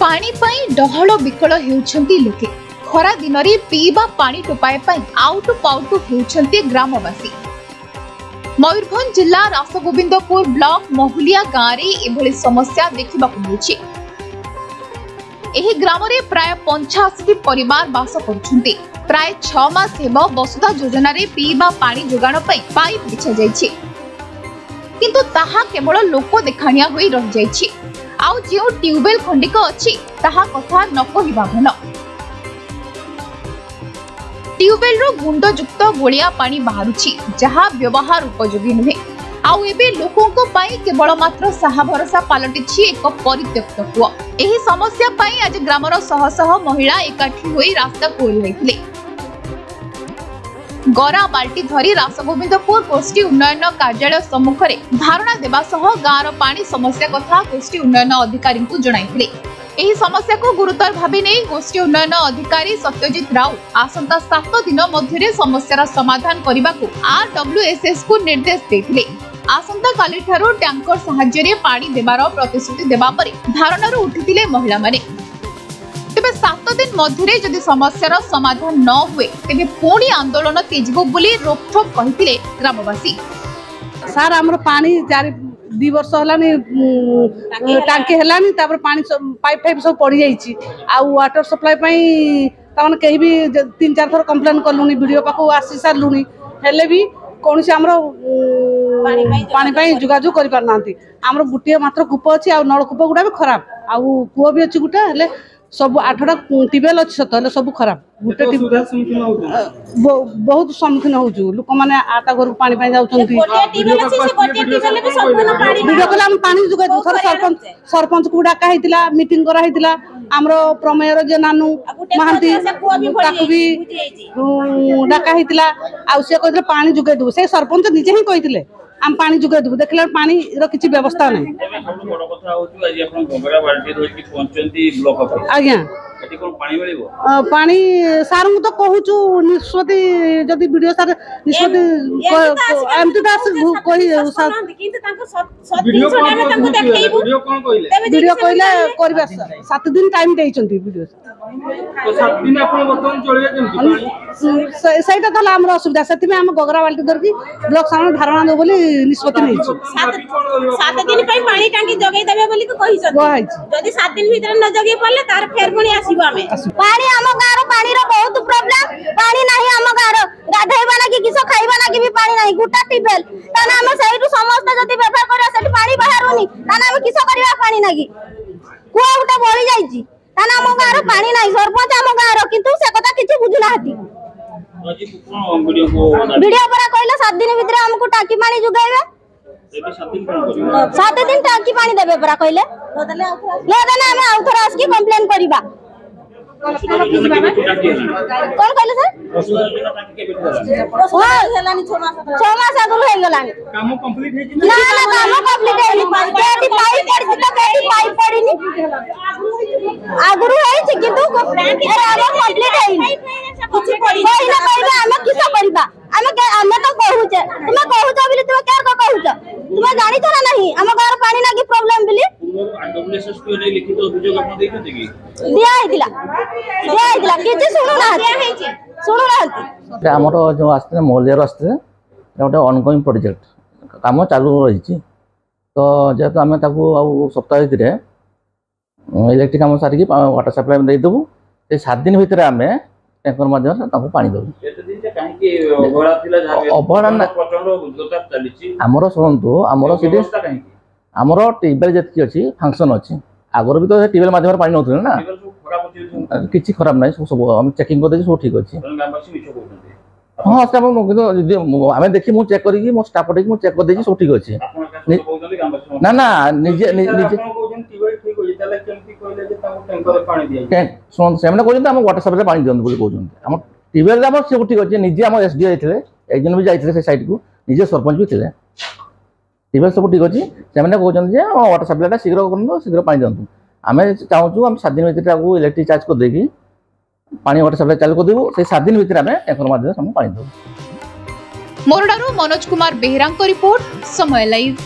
पानी पाई डहल विकल हेउछंती लोके खरा दिन रे पीबा पानी टोपाए पाई आउटु पाउटु हेउछंती ग्रामवासी। मयूरभंज जिला रासगोविंदपुर ब्लॉक महुलिया गाँव रे एभली समस्या देखिबाकु मिलुछि। एही ग्राम रे प्राय 85 परिवार बास करुछंती। प्राय 6 मास हेबो वसुधा योजना रे पीबा पानी जोगाण पई पाइप बिछा जायछि, किंतु ताहा केवल लोक देखाणिया होई रहि जायछि। आउ जो ट्यूबवेल खंडिक अछि ताहा कथा न कहिबा भल। ट्यूबवेल रो गुंडयुक्त गोलिया पानी बाहरुछि जहा व्यवहार उपयोगी नुहे। आउ एबे लोकों पाई केवल मात्र साहा भरोसा पलटिछि एक परित्यक्त कुआ। एही समस्या पाई आज ग्रामर शह शह महिला एकाठी होई रास्ता को ओह्लाइथिले। गरा बाल्टी धरी रासगोविंदपुर गोष्ठी उन्नयन कार्यालय सम्मुख में धारणा देवा सह गाँव पानी समस्या कथा गोष्ठी उन्नयन अधिकारी को जणाइथिले। एही समस्या को गुरुतर भाबी नै गोष्ठी उन्नयन अधिकारी सत्यजित राव आसंता 7 दिन मध्य समस्यार समाधान करने को RWSS को निर्देश देथिले। आसंता काली ठारो टैंकर सहाय्य रे पानी देबार प्रतिश्रुति देबा परे धारणारू उठिथिले महिला माने। तेबे 7 दिन मध्य जदि समस्यार समाधान न हुए तेबे पुणी आंदोलन तेजिबो बोली रोकथोक कहिथिले ग्रामवासी। सार हमर पानी 2 वर्ष हलानी टांकी हलानी तापर पानी पाइप फाइप सब पड़ी जाईची। आ वाटर सप्लाई पई तमन कहि भी 3-4 थर कंप्लेन करलुनी, वीडियो पाखु आसी सारलुनी, हेले भी कौन से हमरो पानी पाई जोगाजोग करि पारनांती। हमरो गुटिया मात्र कूप अछि आ नलकूप गुडा भी खराब आ कुओ भी अछि गुटा, हेले सब 8टा ट्यूबवेल अछि सत हेले सब खराब। गुटे बहुत सम्मुखीन होजु लोक माने आटा घर पानी पाई जाउछंती। वीडियो कॉल हम पानी जुगाइ थर सरपंच को डाका हैतिला, मीटिंग करा हैतिला। हमरो प्रमेयर जे नानू महांती ताकू भी डाका हैतिला। आ से कहितले पानी जुगाइ दउ, से सरपंच निजे ही कहितले हम पानी जुगाइ दउ। देखला पानी रो किछि व्यवस्था नै। सबु बड़ कथा होछु आज आपण गोगरा बाल्टी रोकी पहुंचंती ब्लॉक ऑफिस आज्ञा एटी कोन पानी मिलिबो। पानी सार मु तो कहूछु निस्वती जदी वीडियो सार निस्वती एमटी दास कहि सार किंतु तांको सब दिन सोना में तांको देखैबु। वीडियो कोन कहिले? वीडियो कहिला करबा 7 दिन टाइम देइचंती वीडियो। तो 7 दिन आपण बर्तमान चलिया केमति पानी सहीटा तला हमर असुविधा सेति में हम गोगरा बाल्टी दरकी ब्लॉक सामने धारणा दो बोली निष्पत्ति नै छु। 7 दिन पई पानी टांकी जगै देबे बोली को कहि छ। जदी 7 दिन भीतर न जगै पड़ले तार फेर पुनी आसीबो हमें। पानी हम गारो पानी रो बहुत प्रॉब्लम। पानी नाही हम गारो गाधैबा ना कि किछो खाइबा ना कि भी पानी नाही। गुटा टिबेल ताना हम सहीटु समस्त जदी व्यवहार करिया सेठी पानी बाहरुनी ताना हम किछो करिया पानी नाही। कुआ गुटा बळी जाईची ताना हम गारो पानी नाही। सरपंच हम गारो किंतु से कथा किछि बुझुना हती। वीडियो पर कहले 7 दिन भीतर हमको टाकी पानी जुगाइबे। 7 दिन टाकी पानी देबे परा कहले ले देना हम आउथरा आसकी कंप्लेन करिबा। कौन कहले सर? हेलानी 6 मास आगु हे गलानी काम कंप्लीट हे ना ना काम कंप्लीट हेली। केटी पाइप पड़ी तो केटी पाइप पड़ीनी आगु हे छै किंतु काम कंप्लीट हेली। किछि पड़ी ना कहबा हम किछो करबा। हम तो कहूचे तुम कहूच बिली तुम केर को कहूच तुम जानि छ ना नहीं हम घर पानी लागी प्रॉब्लम बिली RWSS को नै लिखित अभियोग आपण देखते कि दिया हैतिला किछि सुनु ना हमरो जो आस्ते मोहलिया आस्ते गोटे ऑनगोइंग प्रोजेक्ट काम चालू रही। तो जेहेतु आम ताकू सप्ताह भितर इलेक्ट्रिक काम सारिकी वाटर सप्लाई दे देबू। 7 दिन भितर आम टैंकर माध्यम पानी देबू। अवहेला आमर शुणु आमर सीटी आमर ट्यूबवेल जी अच्छी फंक्शन अच्छी आगर भी तो ट्यूबवेल माध्यम पानी नौते ना किसी खराब ना सब आम चेकिंग कर सब ठीक अच्छे। हाँ आम देखी मुझे चेक करी मो स्टाफ पटेकी चेक कर देछि सब ठीक अच्छे ना ना निजे निजे शुणु से कहते वाटर सप्लाई पानी दिखाते कहते आम ट्यूबवेल आम सब ठीक अच्छे। निजे आम SDO जाते एक दिन भी जाते से साइड को निजे सरपंच भी थे ट्यूबवेल सब ठीक अच्छे। से कहते वाटर सप्लाईटा शीघ्र कर शीघ्र पानी दिखाँ। आम चाहूँ आम 7 दिन भर इलेक्ट्रिक चार्ज कर देकी पानी वाटर सप्लाई चालू कर देबू। से 7 दिन भर आम टैंकर माध्यम पानी देबू। मोरडारू मनोज कुमार बेहरा रिपोर्ट समय लाइव।